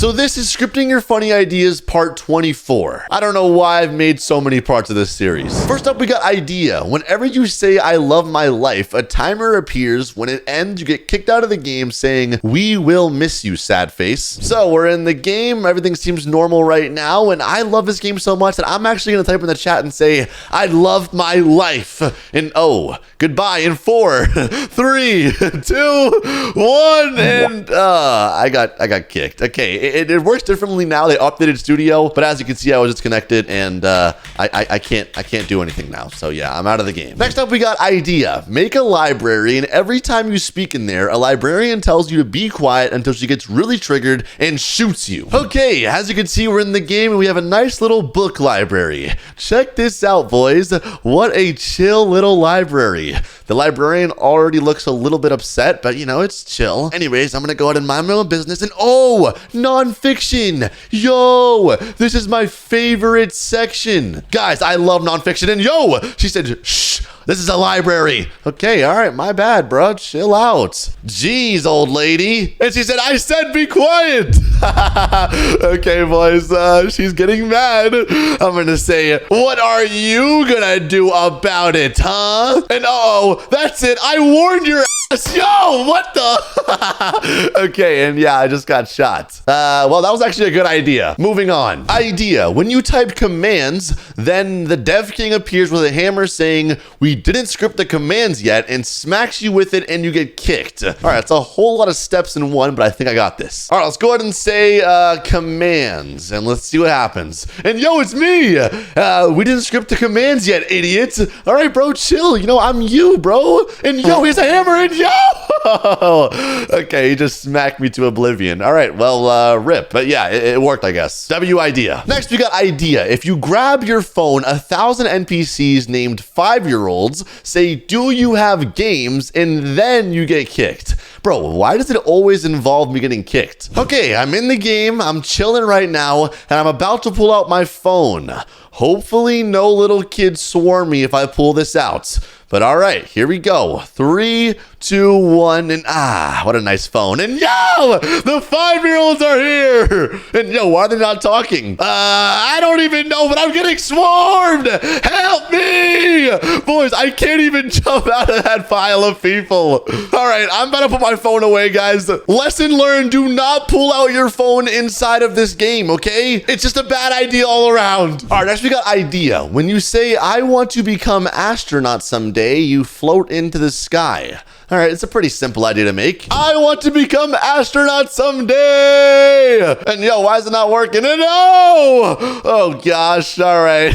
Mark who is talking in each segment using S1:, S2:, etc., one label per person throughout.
S1: So this is Scripting Your Funny Ideas part 24. I don't know why I've made so many parts of this series. First up, we got idea. Whenever you say I love my life, a timer appears. When it ends, you get kicked out of the game saying, we will miss you, sad face. So we're in the game. Everything seems normal right now. And I love this game so much that I'm actually going to type in the chat and say, I love my life. And oh, goodbye in 4, 3, 2, 1. And I got kicked. Okay, it works differently now. They updated Studio, but as you can see, I was disconnected and I can't do anything now. So yeah, I'm out of the game. Next up, we got idea. Make a library, and every time you speak in there, a librarian tells you to be quiet until she gets really triggered and shoots you. Okay, as you can see, we're in the game and we have a nice little book library. Check this out, boys. What a chill little library. The librarian already looks a little bit upset, but you know, it's chill. Anyways, I'm gonna go ahead and mind my own business. And oh, nonfiction. Yo, this is my favorite section. Guys, I love nonfiction. And yo, she said, shh. This is a library. Okay, all right, my bad, bro. Chill out. Jeez, old lady. And she said, I said be quiet. Okay, boys, she's getting mad. I'm gonna say, what are you gonna do about it, huh? And oh, that's it. I warned your ass. Yo, what the? Okay, and yeah, I just got shot. Well, that was actually a good idea. Moving on. Idea. When you type commands, then the TheDevKing appears with a hammer saying, we didn't script the commands yet, and smacks you with it and you get kicked. All right, it's a whole lot of steps in one, but I think I got this. All right, let's go ahead and say commands and let's see what happens. And yo, it's me. We didn't script the commands yet, idiots. All right, bro, chill. You know, I'm you, bro. And yo, here's a hammer and yo. Okay, he just smacked me to oblivion. All right, well, rip. But yeah, it worked, I guess. W idea. Next, we got idea. If you grab your phone, 1,000 NPCs named 5-year-olds say, do you have games? And then you get kicked. Bro, why does it always involve me getting kicked? Okay, I'm in the game. I'm chilling right now, and I'm about to pull out my phone. Hopefully, no little kids swarm me if I pull this out. But all right, here we go. 3, 2, 1, and what a nice phone. And yo, the 5-year-olds are here. And yo, why are they not talking? I don't even know, but I'm getting swarmed. Help me. Boys, I can't even jump out of that pile of people. All right, I'm about to put my phone away, guys. Lesson learned, do not pull out your phone inside of this game, okay? It's just a bad idea all around. All right, next we got idea. When you say, I want to become astronaut someday, you float into the sky. All right, it's a pretty simple idea to make. I want to become astronaut someday. And yo, why is it not working? And no! Oh gosh, all right.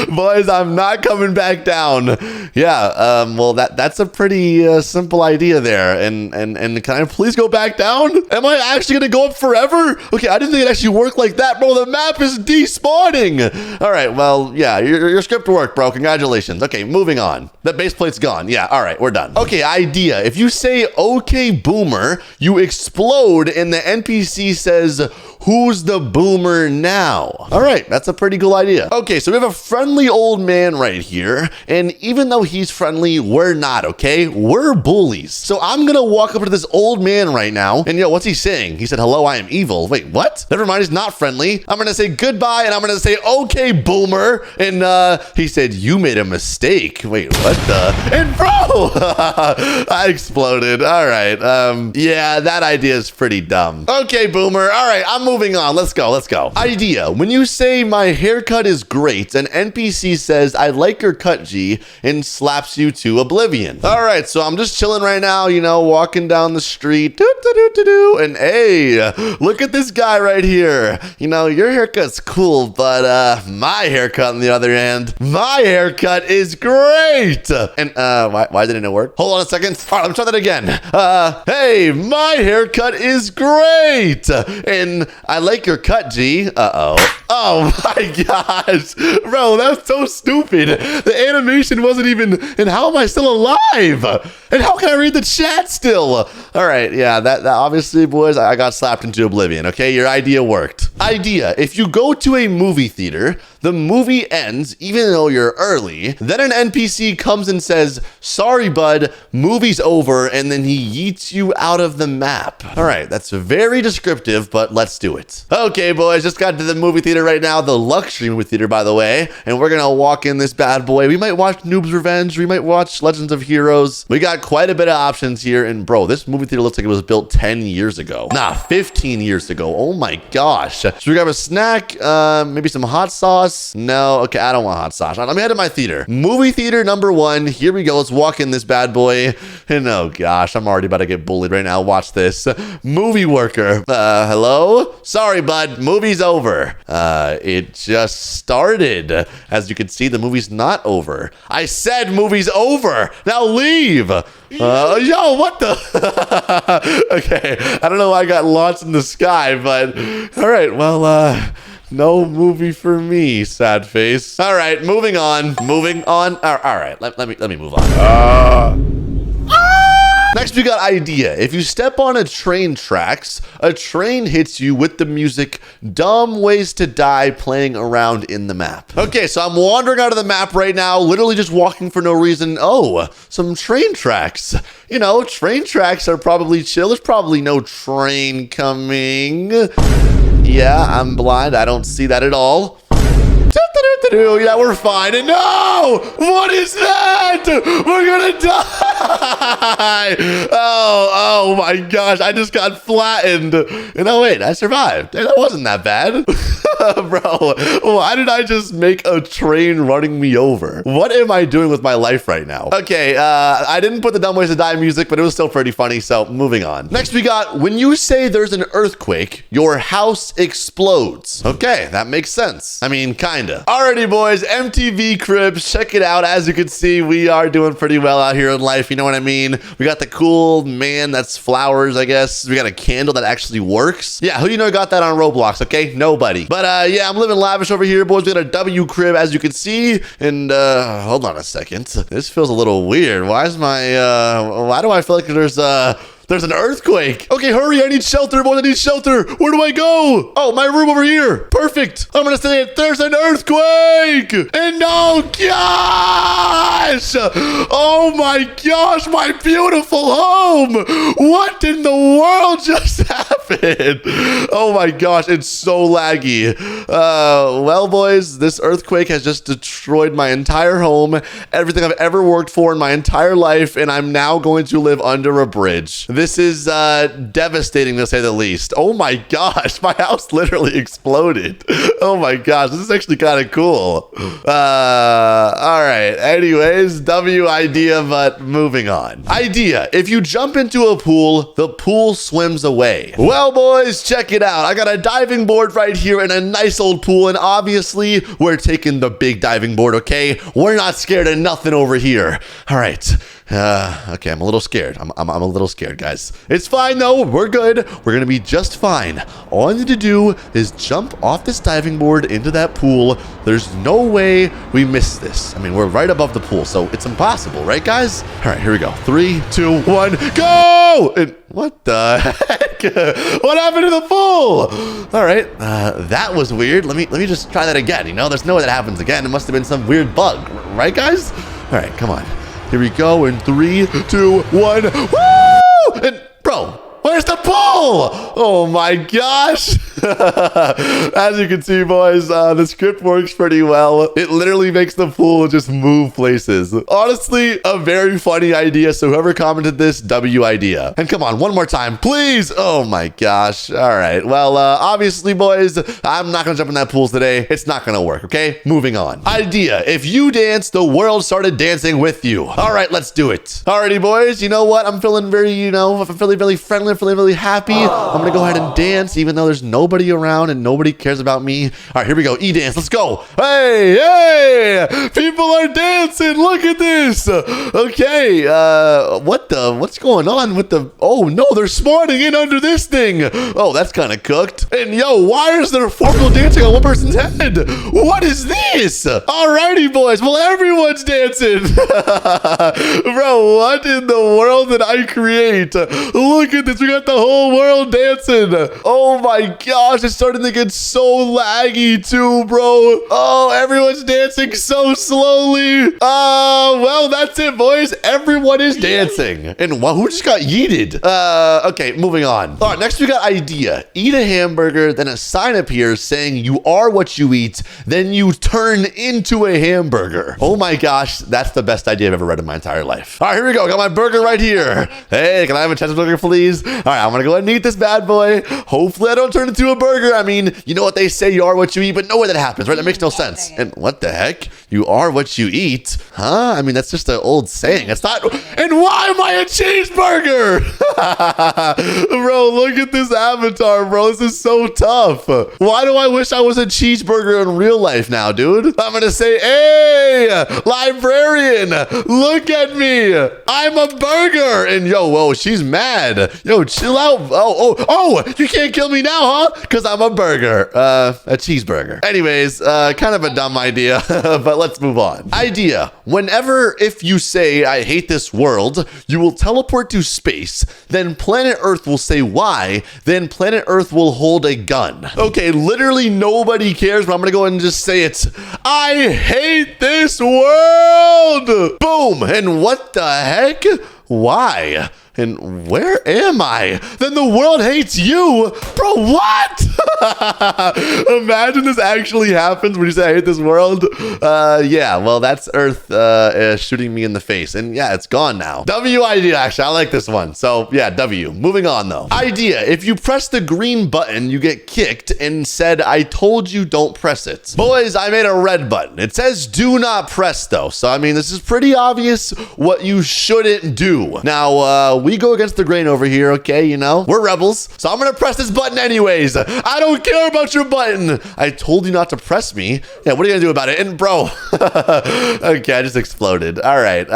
S1: Boys, I'm not coming back down. Yeah, well, that's a pretty simple idea there. And can I please go back down? Am I actually gonna go up forever? Okay, I didn't think it actually worked like that, bro. The map is despawning. All right, well, yeah, your script worked, bro. Congratulations. Okay, moving on. That base plate's gone. Yeah, all right, we're done. Okay, idea. If you say, okay, boomer, you explode and the NPC says, who's the boomer now? All right, that's a pretty cool idea. Okay, so we have a friendly old man right here. And even though he's friendly, we're not, okay? We're bullies. So I'm gonna walk up to this old man right now. And yo, what's he saying? He said, hello, I am evil. Wait, what? Never mind, he's not friendly. I'm gonna say goodbye and I'm gonna say, okay, boomer. And he said, you made a mistake. Wait, what the? And bro, I exploded. All right, yeah, that idea is pretty dumb. Okay, boomer, all right, I'm moving on. Let's go. Idea. When you say my haircut is great, an NPC says, I like your cut, G, and slaps you to oblivion. All right, so I'm just chilling right now, you know, walking down the street. And hey, look at this guy right here. You know, your haircut's cool, but my haircut on the other hand, my haircut is great. And why didn't it work? Hold on a second. All right, let me try that again. Hey, my haircut is great. And I like your cut, G. Oh my gosh. Bro, that's so stupid. The animation wasn't even, and how am I still alive? And how can I read the chat still? All right, yeah, that obviously, boys, I got slapped into oblivion, okay? Your idea worked. Idea, if you go to a movie theater, the movie ends, even though you're early, then an NPC comes and says, sorry, bud, nod, movie's over, and then he yeets you out of the map. All right, that's very descriptive, but let's do it. Okay, boys, just got to the movie theater right now, the luxury movie theater, by the way, and we're gonna walk in this bad boy. We might watch Noob's Revenge, we might watch Legends of Heroes. We got quite a bit of options here, and bro, this movie theater looks like it was built 10 years ago. Nah, 15 years ago. Oh my gosh. Should we grab a snack? Maybe some hot sauce? No, okay, I don't want hot sauce. Let me head to my theater. Movie theater number 1. Here we go. Let's walk in this bad boy. And oh gosh, I'm already about to get bullied right now. Watch this. Movie worker. Hello? Sorry, bud. Movie's over. It just started. As you can see, the movie's not over. I said movie's over. Now leave. Yo, what the? Okay, I don't know why I got launched in the sky, but all right, well, no movie for me, sad face. All right, moving on. Moving on. All right, let me move on. Next, we got idea. If you step on a train tracks, a train hits you with the music Dumb Ways to Die playing around in the map. Okay, so I'm wandering out of the map right now, literally just walking for no reason. Oh, some train tracks. You know, train tracks are probably chill. There's probably no train coming. Yeah, I'm blind. I don't see that at all. Yeah, we're fine. And no! What is that? We're gonna die! Oh my gosh, I just got flattened. And oh wait, I survived. That wasn't that bad. Bro, why did I just make a train running me over? What am I doing with my life right now? Okay, I didn't put the Dumb Ways to Die music, but it was still pretty funny, so moving on. Next we got, when you say there's an earthquake, your house explodes. Okay, that makes sense. I mean, kinda. Alrighty, boys, MTV Cribs, check it out. As you can see, we are doing pretty well out here in life, you know what I mean? We got the cool man that's flowers, I guess. We got a candle that actually works. Yeah, who do you know got that on Roblox, okay? Nobody. But yeah, I'm living lavish over here, boys. We got a W crib, as you can see. And hold on a second. This feels a little weird. Why is my why do I feel like there's an earthquake? Okay, hurry, I need shelter, boys, I need shelter. Where do I go? Oh, my room over here. Perfect. I'm gonna say it. There's an earthquake. And oh gosh. Oh my gosh, my beautiful home. What in the world just happened? Oh my gosh, it's so laggy. Well, boys, this earthquake has just destroyed my entire home, everything I've ever worked for in my entire life, and I'm now going to live under a bridge. This is devastating, to say the least. Oh my gosh, my house literally exploded. Oh my gosh, this is actually kind of cool. All right, anyways, W idea, but moving on. Idea, if you jump into a pool, the pool swims away. Well, boys, check it out. I got a diving board right here in a nice old pool, and obviously, we're taking the big diving board, okay? We're not scared of nothing over here. All right. Okay, I'm a little scared. I'm a little scared, guys. It's fine, though. We're good. We're gonna be just fine. All I need to do is jump off this diving board into that pool. There's no way we miss this. I mean, we're right above the pool, so it's impossible, right, guys? All right, here we go. 3, 2, 1, go! And what the heck? What happened to the pool? All right, that was weird. Let me just try that again. You know, there's no way that happens again. It must have been some weird bug, right, guys? All right, come on. Here we go in 3, 2, 1. Woo! And bro, where's the pool? Oh my gosh. As you can see, boys, the script works pretty well. It literally makes the pool just move places. Honestly, a very funny idea. So whoever commented this, W idea. And come on, one more time, please. Oh my gosh. All right. Well, obviously, boys, I'm not gonna jump in that pool today. It's not gonna work, okay? Moving on. Idea, if you dance, the world started dancing with you. All right, let's do it. Alrighty, boys, you know what? I'm feeling very, you know, I'm feeling really friendly. I'm feeling really happy. I'm gonna go ahead and dance, even though there's nobody around and nobody cares about me. All right, here we go. E-dance. Let's go. Hey, hey, people are dancing. Look at this. Okay. What's going on with the, oh no, they're spawning in under this thing. Oh, that's kind of cooked. And yo, why is there 4 people dancing on one person's head? What is this? Alrighty, boys. Well, everyone's dancing. Bro, what in the world did I create? Look at this. We got the whole world dancing. Oh my gosh, it's starting to get so laggy too, bro. Oh, everyone's dancing so slowly. Well, that's it, boys. Everyone is dancing. And who just got yeeted? Okay, moving on. All right, next we got idea. Eat a hamburger, then a sign appears saying you are what you eat, then you turn into a hamburger. Oh my gosh, that's the best idea I've ever read in my entire life. All right, here we go. Got my burger right here. Hey, can I have a cheeseburger, please? All right, I'm gonna go ahead and eat this bad boy. Hopefully I don't turn into a burger. I mean, you know what they say, you are what you eat, but no way that happens, right? That makes no sense. And what the heck? You are what you eat? Huh? I mean, that's just an old saying. It's not. And why am I a cheeseburger? Bro, look at this avatar, bro. This is so tough. Why do I wish I was a cheeseburger in real life now, dude? I'm gonna say, hey, librarian, look at me. I'm a burger. And yo, whoa, she's mad. Yo, chill out. Oh, you can't kill me now, huh? Because I'm a burger. A cheeseburger. Anyways, kind of a dumb idea, but let's move on. Idea. Whenever, if you say, I hate this world, you will teleport to space, then planet Earth will say why, then planet Earth will hold a gun. Okay, literally nobody cares, but I'm gonna go ahead and just say it. I hate this world! Boom! And what the heck? Why? And where am I? Then the world hates you. Bro, what? Imagine this actually happens when you say I hate this world. Yeah, well, that's Earth shooting me in the face. And yeah, it's gone now. W idea, actually. I like this one. So yeah, W. Moving on though. Idea. If you press the green button, you get kicked and said, I told you don't press it. Boys, I made a red button. It says do not press though. So I mean, this is pretty obvious what you shouldn't do. Now, we go against the grain over here, okay? You know, we're rebels. So I'm gonna press this button anyways. I don't care about your button. I told you not to press me. Yeah, what are you gonna do about it? And bro, okay, I just exploded. All right,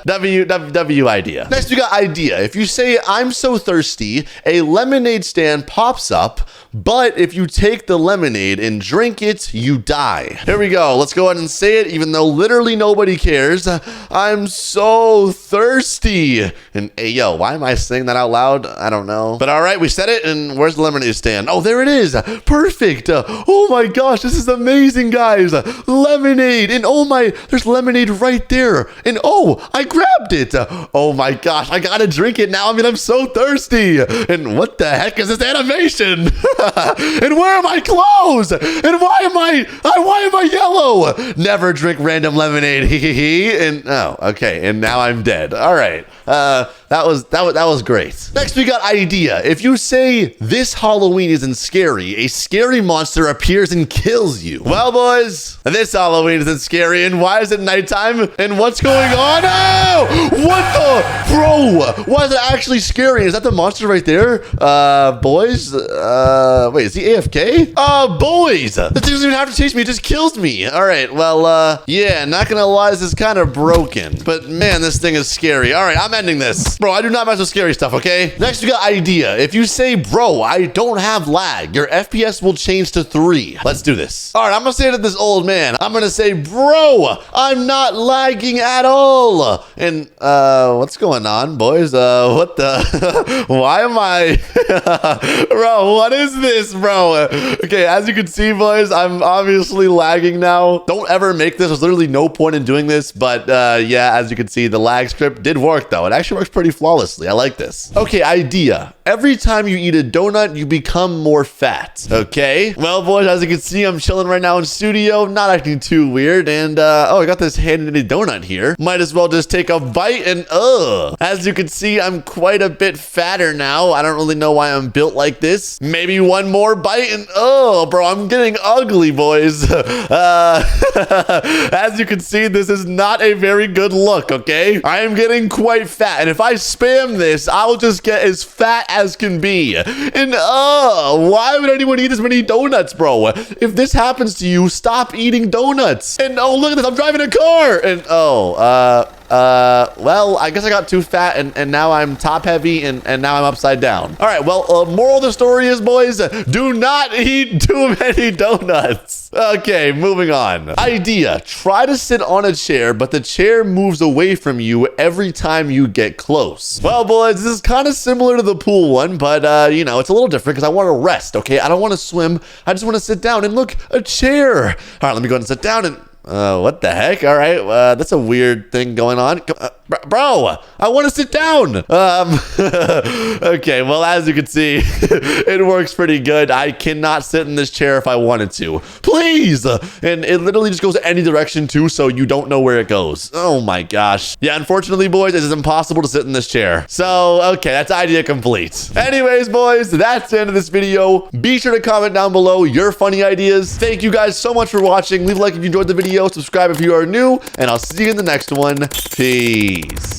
S1: W idea. Next, we got idea. If you say, I'm so thirsty, a lemonade stand pops up, but if you take the lemonade and drink it, you die. Here we go. Let's go ahead and say it, even though literally nobody cares. I'm so thirsty. And hey, yo, why am I saying that out loud? I don't know. But all right, we said it, and where's the lemonade stand? Oh, there it is. Perfect. Oh my gosh, this is amazing, guys. Lemonade. And oh my, there's lemonade right there. And oh, I grabbed it. Oh my gosh, I gotta drink it now. I mean, I'm so thirsty. And what the heck is this animation? And where are my clothes? And why am I yellow? Never drink random lemonade. And oh, okay. And now I'm dead. All right. That was great. Next, we got idea. If you say this Halloween isn't scary, a scary monster appears and kills you. Well, boys, this Halloween isn't scary. And why is it nighttime? And what's going on? Oh, what the? Bro, why is it actually scary? Is that the monster right there? Boys, wait, is he AFK? Boys, this doesn't even have to chase me. It just kills me. All right, well, yeah, not gonna lie, this is kind of broken. But man, this thing is scary. All right, I'm ending this. Bro, I do not mess with scary stuff, okay? Next, we got idea. If you say, bro, I don't have lag, your FPS will change to 3. Let's do this. All right, I'm gonna say to this old man, I'm gonna say, bro, I'm not lagging at all. And, what's going on, boys? What the? Why am I? Bro, what is this, bro? Okay, as you can see, boys, I'm obviously lagging now. Don't ever make this. There's literally no point in doing this. But, yeah, as you can see, the lag script did work, though. It actually works pretty flawlessly. I like this. Okay, idea. Every time you eat a donut, you become more fat. Okay. Well, boys, as you can see, I'm chilling right now in studio, not acting too weird. And, oh, I got this hand-knitted donut here. Might as well just take a bite and, as you can see, I'm quite a bit fatter now. I don't really know why I'm built like this. Maybe one more bite and, bro, I'm getting ugly, boys. As you can see, this is not a very good look, okay? I am getting quite fat. And if I spam this, I'll just get as fat as can be. And why would anyone eat as many donuts, bro? If this happens to you, stop eating donuts. And oh, look at this, I'm driving a car. And Well, I guess I got too fat and now I'm top heavy and now I'm upside down. All right, well, moral of the story is, boys, do not eat too many donuts. Okay, moving on. Idea, try to sit on a chair, but the chair moves away from you every time you get close. Well, boys, this is kind of similar to the pool one, but, you know, it's a little different because I want to rest, okay? I don't want to swim. I just want to sit down and look, a chair. All right, let me go ahead and sit down and... what the heck? All right, that's a weird thing going on. Bro, I want to sit down. Okay, well, as you can see, it works pretty good. I cannot sit in this chair if I wanted to. Please. And it literally just goes any direction too, so you don't know where it goes. Oh my gosh. Yeah, unfortunately, boys, it is impossible to sit in this chair. So, okay, that's idea complete. Anyways, boys, that's the end of this video. Be sure to comment down below your funny ideas. Thank you guys so much for watching. Leave a like if you enjoyed the video. Subscribe if you are new, and I'll see you in the next one. Peace.